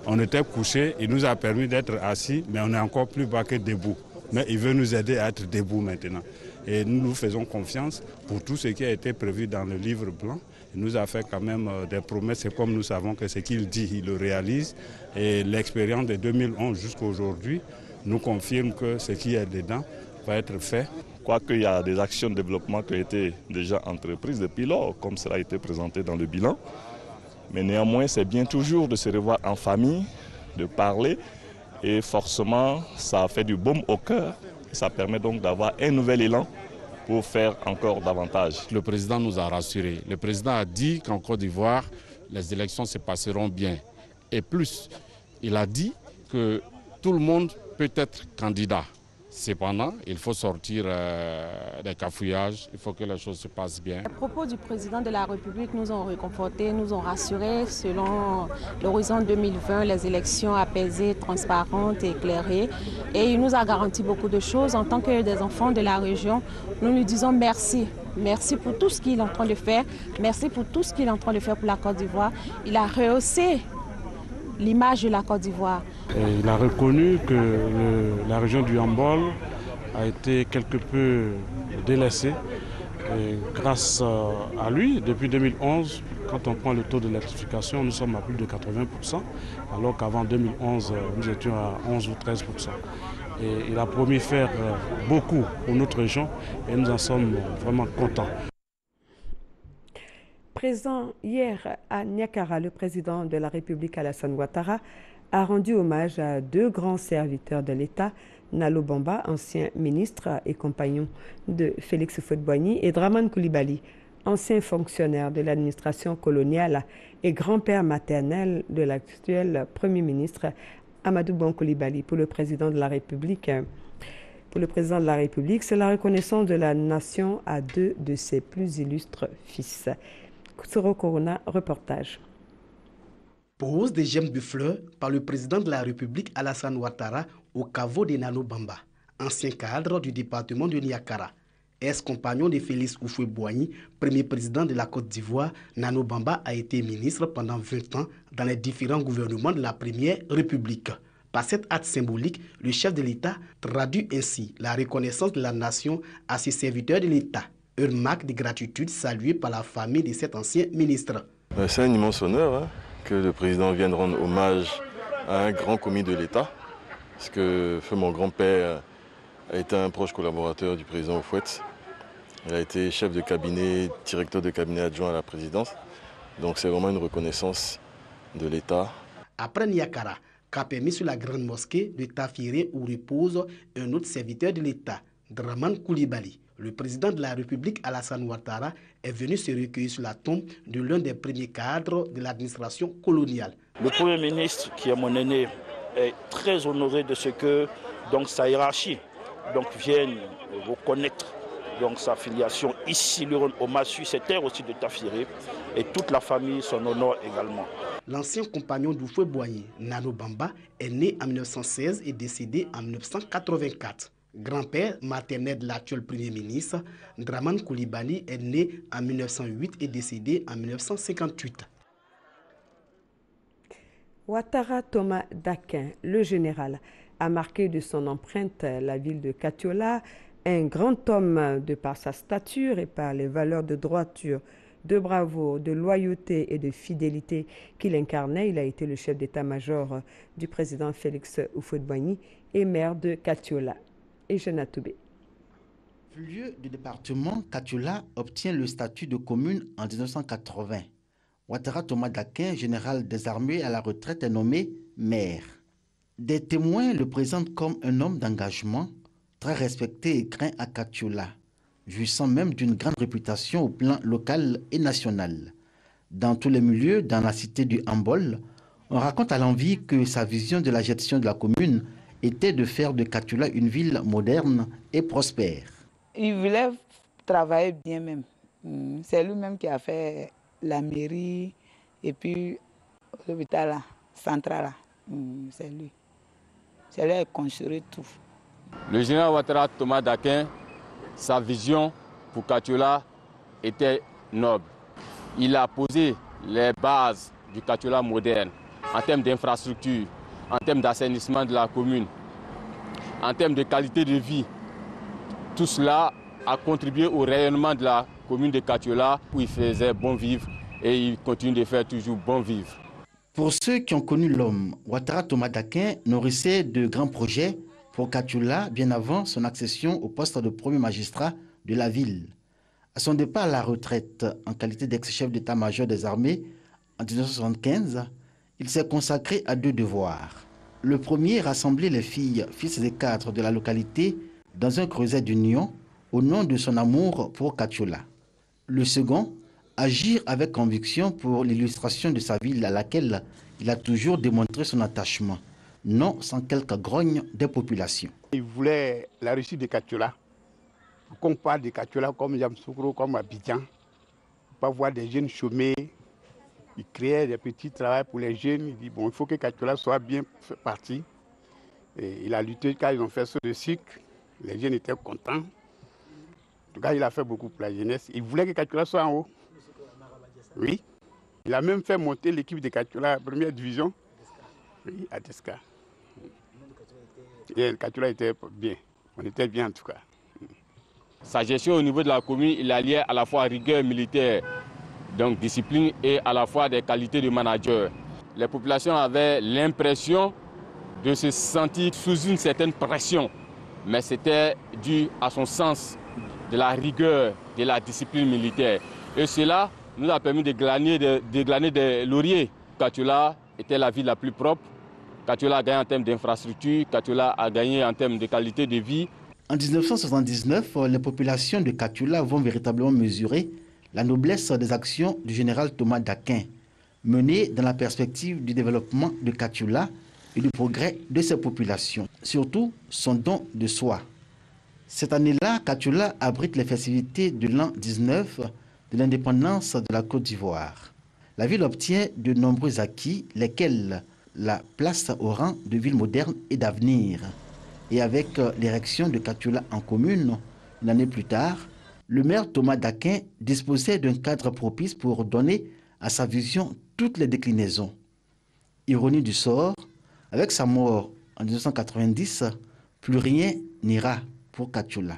On était couchés, il nous a permis d'être assis, mais on est encore plus bas que debout. Mais il veut nous aider à être debout maintenant. Et nous nous faisons confiance pour tout ce qui a été prévu dans le livre blanc. Il nous a fait quand même des promesses et comme nous savons que ce qu'il dit, il le réalise. Et l'expérience de 2011 jusqu'à aujourd'hui nous confirme que ce qui est dedans va être fait. Quoique il y a des actions de développement qui ont été déjà entreprises depuis lors, comme cela a été présenté dans le bilan. Mais néanmoins, c'est bien toujours de se revoir en famille, de parler. Et forcément, ça fait du baume au cœur. Ça permet donc d'avoir un nouvel élan pour faire encore davantage. Le président nous a rassurés. Le président a dit qu'en Côte d'Ivoire, les élections se passeront bien. Et plus, il a dit que tout le monde peut être candidat. Cependant, il faut sortir des cafouillages, il faut que les choses se passent bien. Les propos du président de la République nous ont réconfortés, nous ont rassurés selon l'horizon 2020, les élections apaisées, transparentes et éclairées. Et il nous a garanti beaucoup de choses. En tant que des enfants de la région, nous lui disons merci. Merci pour tout ce qu'il est en train de faire. Merci pour tout ce qu'il est en train de faire pour la Côte d'Ivoire. Il a rehaussé l'image de la Côte d'Ivoire. Il a reconnu que la région du Ambol a été quelque peu délaissés. Et grâce à lui, depuis 2011, quand on prend le taux de l'électrification, nous sommes à plus de 80%, alors qu'avant 2011, nous étions à 11 ou 13%. Et il a promis faire beaucoup pour notre région et nous en sommes vraiment contents. Présent hier à Niakara, le président de la République Alassane Ouattara a rendu hommage à deux grands serviteurs de l'État, Nalo Bamba, ancien ministre et compagnon de Félix Houphouët-Boigny, et Dramane Coulibaly, ancien fonctionnaire de l'administration coloniale et grand-père maternel de l'actuel Premier ministre Amadou Bon Coulibaly. Pour le président de la République, c'est la reconnaissance de la nation à deux de ses plus illustres fils. Soro Corona, reportage. Pose des gemmes de fleurs par le président de la République Alassane Ouattara au caveau de Nalo Bamba, ancien cadre du département de Niakara. Ex-compagnon de Félix Houphouët-Boigny, premier président de la Côte d'Ivoire, Nalo Bamba a été ministre pendant 20 ans dans les différents gouvernements de la Première République. Par cet acte symbolique, le chef de l'État traduit ainsi la reconnaissance de la nation à ses serviteurs de l'État, une marque de gratitude saluée par la famille de cet ancien ministre. C'est un immense honneur que le président vienne rendre hommage à un grand commis de l'État, parce que mon grand-père a été un proche collaborateur du président Houphouët. Il a été chef de cabinet, directeur de cabinet adjoint à la présidence. Donc c'est vraiment une reconnaissance de l'État. Après Niakara, qu'a permis sur la grande mosquée de Tafiré où repose un autre serviteur de l'État, Dramane Coulibaly. Le président de la République Alassane Ouattara est venu se recueillir sur la tombe de l'un des premiers cadres de l'administration coloniale. Le Premier ministre, qui est mon aîné, est très honoré de ce que sa hiérarchie vienne reconnaître sa filiation ici, lui rendre hommage sur cette terre aussi de Tafiré, et toute la famille son honneur également. L'ancien compagnon d'Houphouët-Boigny, Nalo Bamba, est né en 1916 et décédé en 1984. Grand-père maternel de l'actuel Premier ministre, Dramane Coulibaly est né en 1908 et décédé en 1958. Ouattara Thomas Dakin, le général, a marqué de son empreinte la ville de Katiola, un grand homme de par sa stature et par les valeurs de droiture, de bravoure, de loyauté et de fidélité qu'il incarnait. Il a été le chef d'état-major du président Félix Houphouët-Boigny et maire de Katiola. Et Jeanne Toubé. Lieu du département, Katiola obtient le statut de commune en 1980. Ouattara Thomas Dakin, général des armées à la retraite, est nommé maire. Des témoins le présentent comme un homme d'engagement, très respecté et craint à Katiola, jouissant même d'une grande réputation au plan local et national. Dans tous les milieux, dans la cité du Hambol, on raconte à l'envi que sa vision de la gestion de la commune était de faire de Katiola une ville moderne et prospère. Il voulait travailler bien même. C'est lui-même qui a fait la mairie et puis l'hôpital central. C'est lui. C'est lui qui a construit tout. Le général Ouattara Thomas Dakin, sa vision pour Katiola était noble. Il a posé les bases du Katiola moderne en termes d'infrastructure, en termes d'assainissement de la commune, en termes de qualité de vie. Tout cela a contribué au rayonnement de la commune de Katiola où il faisait bon vivre et il continue de faire toujours bon vivre. Pour ceux qui ont connu l'homme, Ouattara Thomas Dakin nourrissait de grands projets pour Katiola bien avant son accession au poste de premier magistrat de la ville. À son départ à la retraite en qualité d'ex-chef d'état-major des armées en 1975, il s'est consacré à deux devoirs. Le premier, rassembler les filles, fils des cadres de la localité dans un creuset d'union au nom de son amour pour Katiola. Le second, agir avec conviction pour l'illustration de sa ville à laquelle il a toujours démontré son attachement, non sans quelque grogne des populations. Il voulait la réussite de Katiola. Qu'on parle de Katiola comme Yamoussoukro, comme Abidjan, pas voir des jeunes chômés. Il créait des petits travaux pour les jeunes. Il dit bon, il faut que Katiola soit bien parti. Et il a lutté car ils ont fait ce cycle. Les jeunes étaient contents. En tout cas, il a fait beaucoup pour la jeunesse. Il voulait que Katiola soit en haut. Oui. Il a même fait monter l'équipe de Katiola, première division. Oui, à Desca. Et Katiola était bien. On était bien en tout cas. sa gestion au niveau de la commune, il alliait à la fois rigueur militaire, donc discipline, et à la fois des qualités de manager. Les populations avaient l'impression de se sentir sous une certaine pression, mais c'était dû à son sens de la rigueur, de la discipline militaire. Et cela nous a permis de glaner des lauriers. Katoula était la ville la plus propre. Katoula a gagné en termes d'infrastructure, Katoula a gagné en termes de qualité de vie. En 1979, les populations de Katoula vont véritablement mesurer la noblesse des actions du général Thomas Daquin, menées dans la perspective du développement de Katoula et du progrès de ses populations, surtout son don de soi. Cette année-là, Katoula abrite les festivités de l'an 19 de l'indépendance de la Côte d'Ivoire. La ville obtient de nombreux acquis, lesquels la placent au rang de ville moderne et d'avenir. Et avec l'érection de Katoula en commune, une année plus tard, le maire Thomas Daquin disposait d'un cadre propice pour donner à sa vision toutes les déclinaisons. Ironie du sort, avec sa mort en 1990, plus rien n'ira pour Katoula.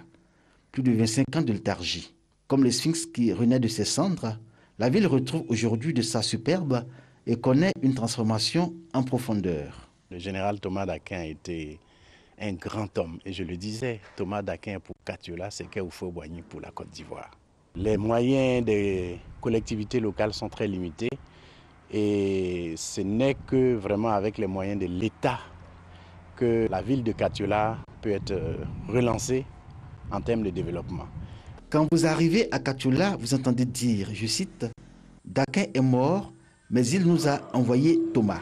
Plus de 25 ans de léthargie. Comme le sphinx qui renaît de ses cendres, la ville retrouve aujourd'hui de sa superbe et connaît une transformation en profondeur. Le général Thomas Daquin était un grand homme. Et je le disais, Thomas Daquin pour Katoula, c'est Kéoufo-Boigny pour la Côte d'Ivoire. Les moyens des collectivités locales sont très limités et ce n'est que vraiment avec les moyens de l'État que la ville de Katoula peut être relancée en termes de développement. Quand vous arrivez à Katoula, vous entendez dire, je cite, « Daquin est mort, mais il nous a envoyé Thomas ».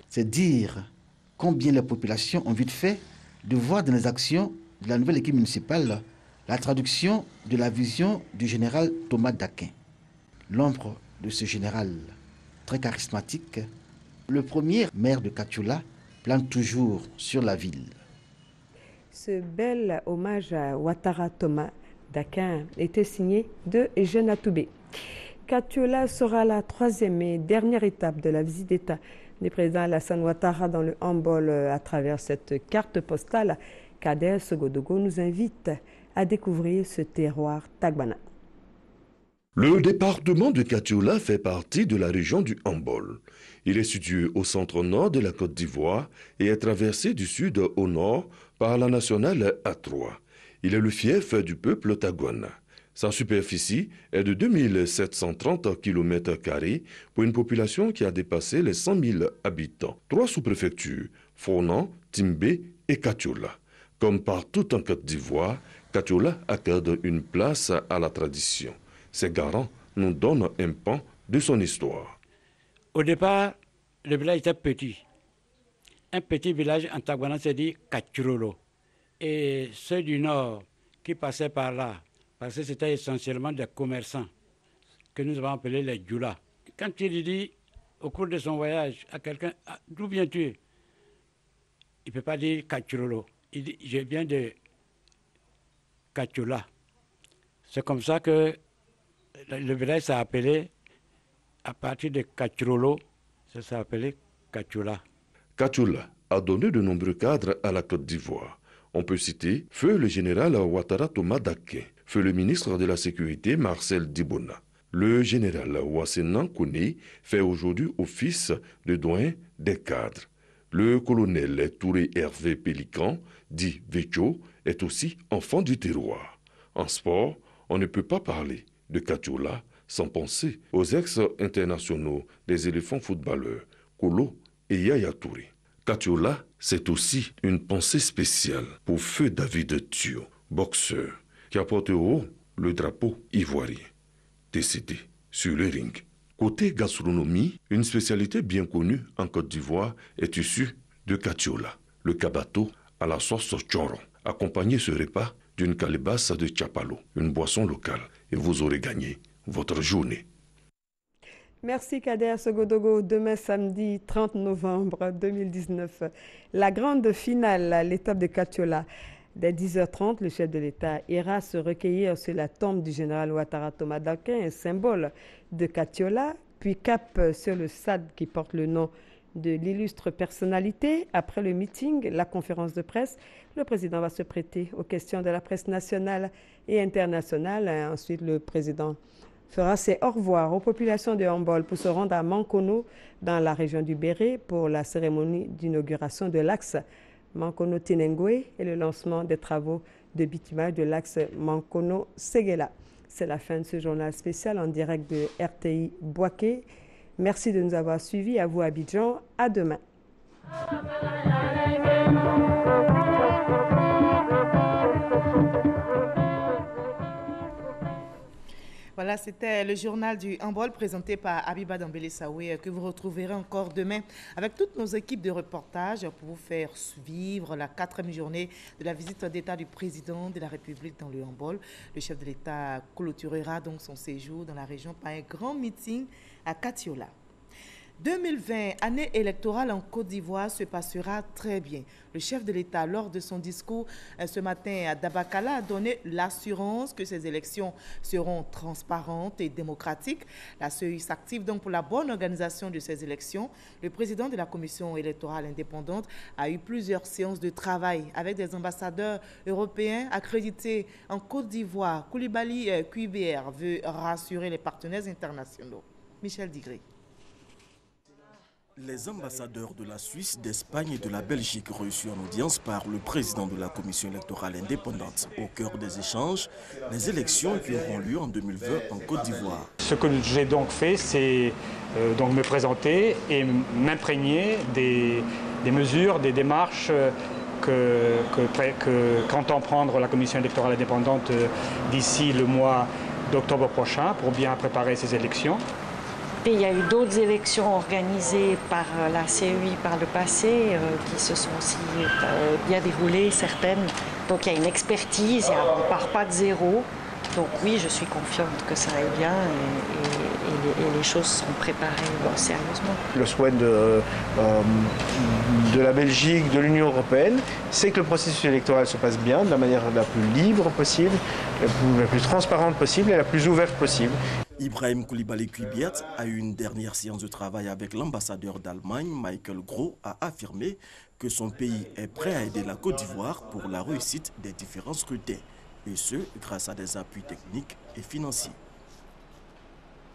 C'est dire combien les populations ont vite fait de voir dans les actions de la nouvelle équipe municipale la traduction de la vision du général Thomas Daquin. L'ombre de ce général très charismatique, le premier maire de Katoula, plane toujours sur la ville. Ce bel hommage à Ouattara Thomas Daquin était signé de Jeune Atoubé. Katoula sera la troisième et dernière étape de la visite d'État du président Alassane Ouattara dans le handball. À travers cette carte postale, Kader Sogodogo nous invite à découvrir ce terroir Tagbana. Le département de Katoula fait partie de la région du handball. Il est situé au centre-nord de la Côte d'Ivoire et est traversé du sud au nord par la nationale A3. Il est le fief du peuple Tagbana. Sa superficie est de 2730 km² pour une population qui a dépassé les 100 000 habitants. 3 sous-préfectures, Fonan, Timbé et Katoula. Comme partout en Côte d'Ivoire, Katoula accorde une place à la tradition. Ces garants nous donnent un pan de son histoire. Au départ, le village était petit. Un petit village en Tagbana s'est dit Kachurolo. Et ceux du nord qui passaient par là, parce que c'était essentiellement des commerçants que nous avons appelés les Djoula. Quand il dit au cours de son voyage à quelqu'un, ah, d'où viens-tu? Il ne peut pas dire Kachurolo. Il dit, je viens de Katoula. C'est comme ça que le village s'est appelé, à partir de Kachurolo, ça s'est appelé Katoula. Katoula a donné de nombreux cadres à la Côte d'Ivoire. On peut citer feu le général Ouattara Thomas Daquin, feu le ministre de la Sécurité Marcel Dibona. Le général Ouassenan Kone fait aujourd'hui office de doyen des cadres. Le colonel Touré Hervé Pélican, dit Vécho, est aussi enfant du terroir. En sport, on ne peut pas parler de Katoula sans penser aux ex-internationaux des éléphants footballeurs, Kolo et Yaya Touré. Katoula, c'est aussi une pensée spéciale pour Feu David Thio, boxeur, qui a porté haut le drapeau ivoirien, décédé sur le ring. Côté gastronomie, une spécialité bien connue en Côte d'Ivoire est issue de Katoula, le kabato à la sauce choron. Accompagnez ce repas d'une calebasse de chapalo, une boisson locale, et vous aurez gagné votre journée. Merci Kader Sogodogo. Demain samedi 30 novembre 2019, la grande finale à l'étape de Katoula. Dès 10h30, le chef de l'État ira se recueillir sur la tombe du général Ouattara Thomas Daquin, un symbole de Katoula, puis cap sur le stade qui porte le nom de l'illustre personnalité. Après le meeting, la conférence de presse, le président va se prêter aux questions de la presse nationale et internationale. Ensuite, le président fera ses au revoir aux populations de Hambol pour se rendre à Mankono, dans la région du Béré, pour la cérémonie d'inauguration de l'axe Mankono-Tinengwe et le lancement des travaux de bitumage de l'axe Mankono-Séguéla. C'est la fin de ce journal spécial en direct de RTI Boaké. Merci de nous avoir suivis. À vous, Abidjan. À demain. Voilà, c'était le journal du handball présenté par Abiba Dambélé Saoué que vous retrouverez encore demain avec toutes nos équipes de reportage pour vous faire suivre la 4e journée de la visite d'État du président de la République dans le handball. Le chef de l'État clôturera donc son séjour dans la région par un grand meeting à Katiola. 2020, année électorale en Côte d'Ivoire, se passera très bien. Le chef de l'État, lors de son discours ce matin à Dabakala, a donné l'assurance que ces élections seront transparentes et démocratiques. La CEI s'active donc pour la bonne organisation de ces élections. Le président de la commission électorale indépendante a eu plusieurs séances de travail avec des ambassadeurs européens accrédités en Côte d'Ivoire. Koulibaly QBR veut rassurer les partenaires internationaux. Michel Digré. Les ambassadeurs de la Suisse, d'Espagne et de la Belgique reçus en audience par le président de la commission électorale indépendante. Au cœur des échanges, les élections qui auront lieu en 2020 en Côte d'Ivoire. Ce que j'ai donc fait, c'est donc me présenter et m'imprégner des mesures, des démarches qu'entend prendre la commission électorale indépendante d'ici le mois d'octobre prochain pour bien préparer ces élections. Il y a eu d'autres élections organisées par la CEI par le passé qui se sont aussi bien déroulées, certaines. Donc il y a une expertise, on ne part pas de zéro. Donc oui, je suis confiante que ça aille bien et les choses sont préparées sérieusement. Le souhait de la Belgique, de l'Union européenne, c'est que le processus électoral se passe bien, de la manière la plus libre possible, la plus transparente possible et la plus ouverte possible. Ibrahim Koulibaly Kuibiat a eu une dernière séance de travail avec l'ambassadeur d'Allemagne, Michael Gros, a affirmé que son pays est prêt à aider la Côte d'Ivoire pour la réussite des différents scrutins, et ce, grâce à des appuis techniques et financiers.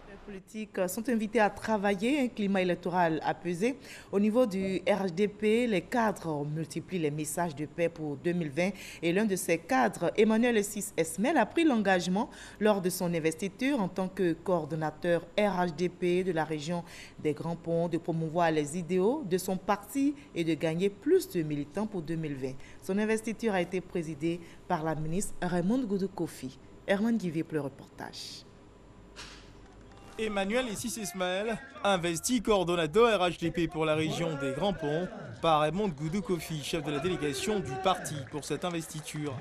Les politiques sont invités à travailler un climat électoral apaisé. Au niveau du RHDP, les cadres multiplient les messages de paix pour 2020 et l'un de ces cadres, Emmanuel Essis Esmel, a pris l'engagement lors de son investiture en tant que coordonnateur RHDP de la région des Grands Ponts de promouvoir les idéaux de son parti et de gagner plus de militants pour 2020. Son investiture a été présidée par la ministre Raymond Goudou Kofi. Herman Guivier pour le reportage. Emmanuel Essis Esmaël, investi coordonnateur RHDP pour la région des Grands Ponts, par Raymond Goudou Kofi, chef de la délégation du parti pour cette investiture.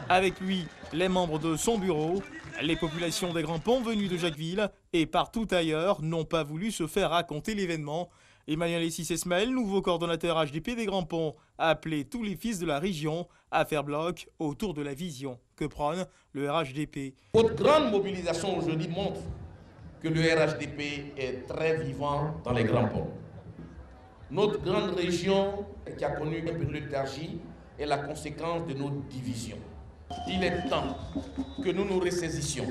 Avec lui, les membres de son bureau, les populations des Grands Ponts venues de Jacquesville et partout ailleurs n'ont pas voulu se faire raconter l'événement. Emmanuel Essis Esmaël, nouveau coordonnateur RHDP des Grands Ponts, a appelé tous les fils de la région à faire bloc autour de la vision que prône le RHDP. Votre grande mobilisation aujourd'hui montre que le RHDP est très vivant dans les Grands Ponts. Notre grande région qui a connu un peu de léthargie est la conséquence de nos divisions. Il est temps que nous nous ressaisissions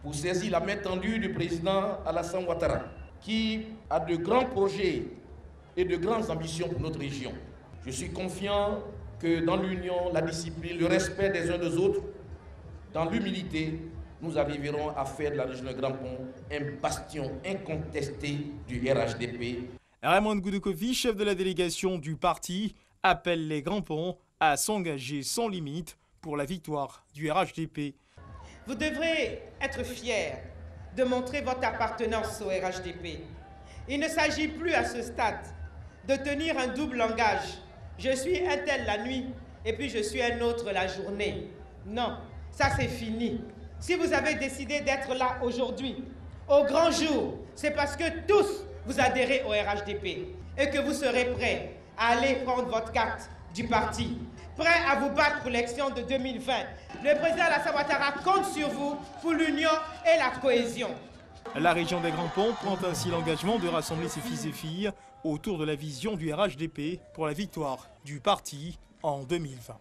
pour saisir la main tendue du président Alassane Ouattara, qui a de grands projets et de grandes ambitions pour notre région. Je suis confiant que dans l'union, la discipline, le respect des uns des autres, dans l'humilité, nous arriverons à faire de la région de Grands Ponts un bastion incontesté du RHDP. Raymond Goudou Kofi, chef de la délégation du parti, appelle les Grands Ponts à s'engager sans limite pour la victoire du RHDP. Vous devrez être fiers de montrer votre appartenance au RHDP. Il ne s'agit plus à ce stade de tenir un double langage. Je suis un tel la nuit et puis je suis un autre la journée. Non, ça c'est fini. Si vous avez décidé d'être là aujourd'hui, au grand jour, c'est parce que tous vous adhérez au RHDP et que vous serez prêts à aller prendre votre carte du parti, prêts à vous battre pour l'élection de 2020. Le président Alassane Ouattara compte sur vous pour l'union et la cohésion. La région des Grands Ponts prend ainsi l'engagement de rassembler ses fils et filles autour de la vision du RHDP pour la victoire du parti en 2020.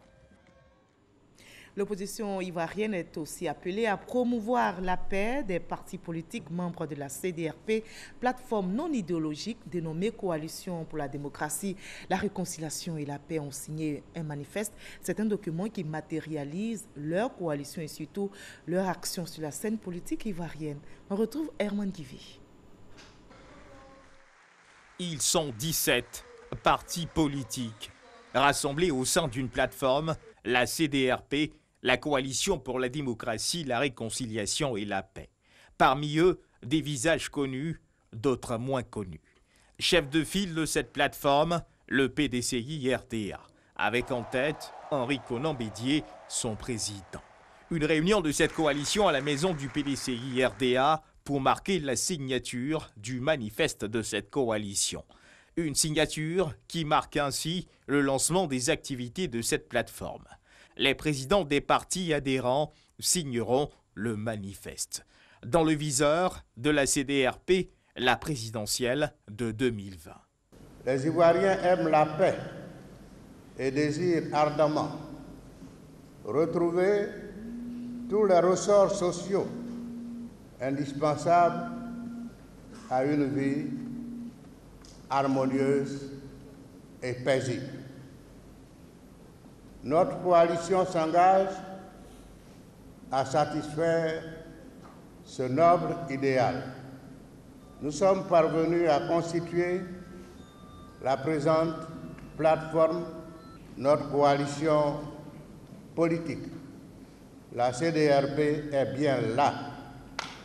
L'opposition ivoirienne est aussi appelée à promouvoir la paix des partis politiques membres de la CDRP, plateforme non idéologique dénommée Coalition pour la démocratie, la réconciliation et la paix ont signé un manifeste. C'est un document qui matérialise leur coalition et surtout leur action sur la scène politique ivoirienne. On retrouve Herman Guivi. Ils sont 17 partis politiques rassemblés au sein d'une plateforme, la CDRP, la Coalition pour la démocratie, la réconciliation et la paix. Parmi eux, des visages connus, d'autres moins connus. Chef de file de cette plateforme, le PDCI-RDA, avec en tête Henri Konan Bédié, son président. Une réunion de cette coalition à la maison du PDCI-RDA pour marquer la signature du manifeste de cette coalition. Une signature qui marque ainsi le lancement des activités de cette plateforme. Les présidents des partis adhérents signeront le manifeste. Dans le viseur de la CDRP, la présidentielle de 2020. Les Ivoiriens aiment la paix et désirent ardemment retrouver tous les ressorts sociaux indispensables à une vie harmonieuse et paisible. Notre coalition s'engage à satisfaire ce noble idéal. Nous sommes parvenus à constituer la présente plateforme, notre coalition politique. La CDRP est bien là,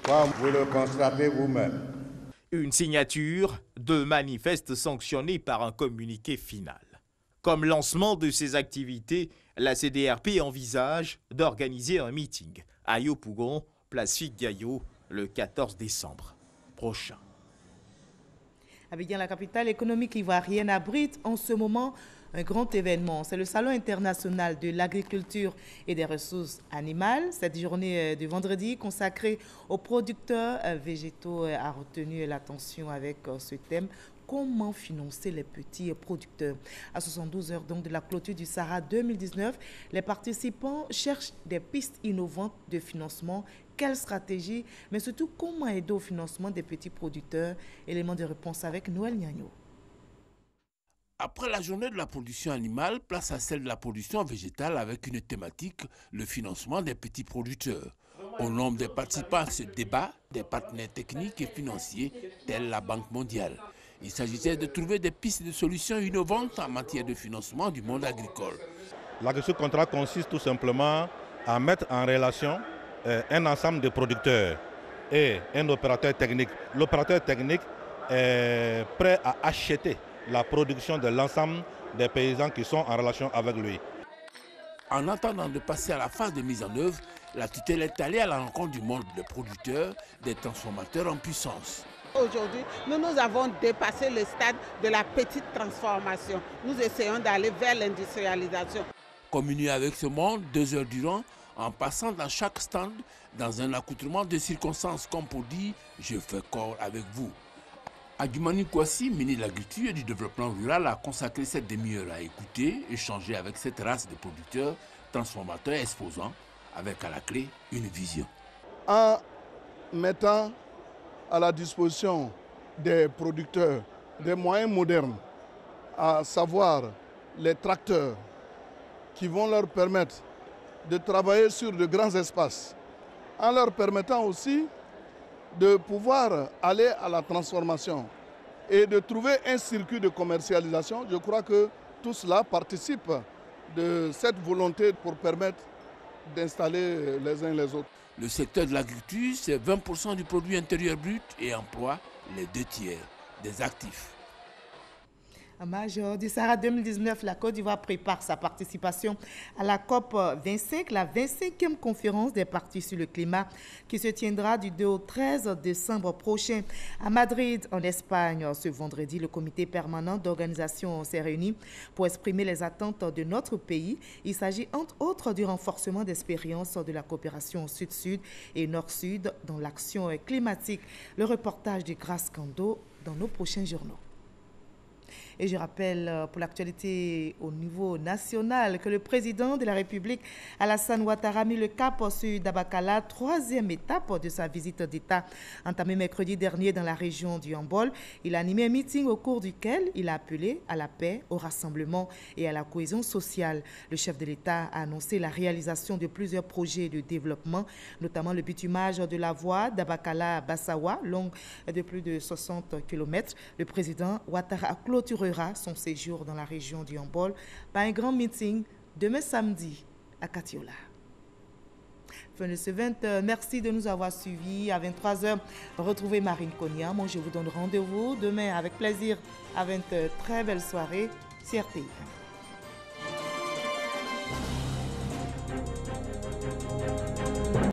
comme vous le constatez vous-même. Une signature de manifeste sanctionnée par un communiqué final. Comme lancement de ces activités, la CDRP envisage d'organiser un meeting à Yopougon, place Figues-Gaillot, le 14 décembre prochain. Abidjan, la capitale économique ivoirienne, abrite en ce moment un grand événement. C'est le Salon international de l'agriculture et des ressources animales. Cette journée de vendredi consacrée aux producteurs végétaux a retenu l'attention avec ce thème. Comment financer les petits producteurs? À 72 heures donc de la clôture du Sahara 2019, les participants cherchent des pistes innovantes de financement. Quelle stratégie, mais surtout comment aider au financement des petits producteurs? Élément de réponse avec Noël Niagno. Après la journée de la production animale, place à celle de la production végétale avec une thématique, le financement des petits producteurs. Au nombre des participants à ce débat, des partenaires techniques et financiers tels la Banque mondiale. Il s'agissait de trouver des pistes de solutions innovantes en matière de financement du monde agricole. Ce contrat consiste tout simplement à mettre en relation un ensemble de producteurs et un opérateur technique. L'opérateur technique est prêt à acheter la production de l'ensemble des paysans qui sont en relation avec lui. En attendant de passer à la phase de mise en œuvre, la tutelle est allée à la rencontre du monde des producteurs, des transformateurs en puissance. Aujourd'hui, nous avons dépassé le stade de la petite transformation. Nous essayons d'aller vers l'industrialisation. Communier avec ce monde 2 heures durant, en passant dans chaque stand, dans un accoutrement de circonstances comme pour dire « je fais corps avec vous ». Adjumani Kouassi, ministre de l'Agriculture et du Développement rural, a consacré cette demi-heure à écouter, échanger avec cette race de producteurs, transformateurs exposant, avec à la clé une vision. En mettant à la disposition des producteurs des moyens modernes, à savoir les tracteurs, qui vont leur permettre de travailler sur de grands espaces, en leur permettant aussi de pouvoir aller à la transformation et de trouver un circuit de commercialisation. Je crois que tout cela participe de cette volonté pour permettre d'installer les uns les autres. Le secteur de l'agriculture, c'est 20% du produit intérieur brut et emploie les 2 tiers des actifs. En major du Sahara 2019, la Côte d'Ivoire prépare sa participation à la COP 25, la 25e conférence des partis sur le climat qui se tiendra du 2 au 13 décembre prochain à Madrid, en Espagne. Ce vendredi, le comité permanent d'organisation s'est réuni pour exprimer les attentes de notre pays. Il s'agit entre autres du renforcement d'expériences de la coopération Sud-Sud et Nord-Sud dans l'action climatique. Le reportage de Grace Kando dans nos prochains journaux. Et je rappelle pour l'actualité au niveau national que le président de la République, Alassane Ouattara, a mis le cap sur Dabakala, troisième étape de sa visite d'État entamée mercredi dernier dans la région du Hambol. Il a animé un meeting au cours duquel il a appelé à la paix, au rassemblement et à la cohésion sociale. Le chef de l'État a annoncé la réalisation de plusieurs projets de développement, notamment le bitumage de la voie Dabakala-Bassawa, longue de plus de 60 km. Le président Ouattara clôturera son séjour dans la région du Hambol par un grand meeting demain samedi à Katiola. Fin de ce 20h. Merci de nous avoir suivis. À 23h, retrouvez Marine Konia. Moi, je vous donne rendez-vous demain avec plaisir à 20h. Très belle soirée sur RTI.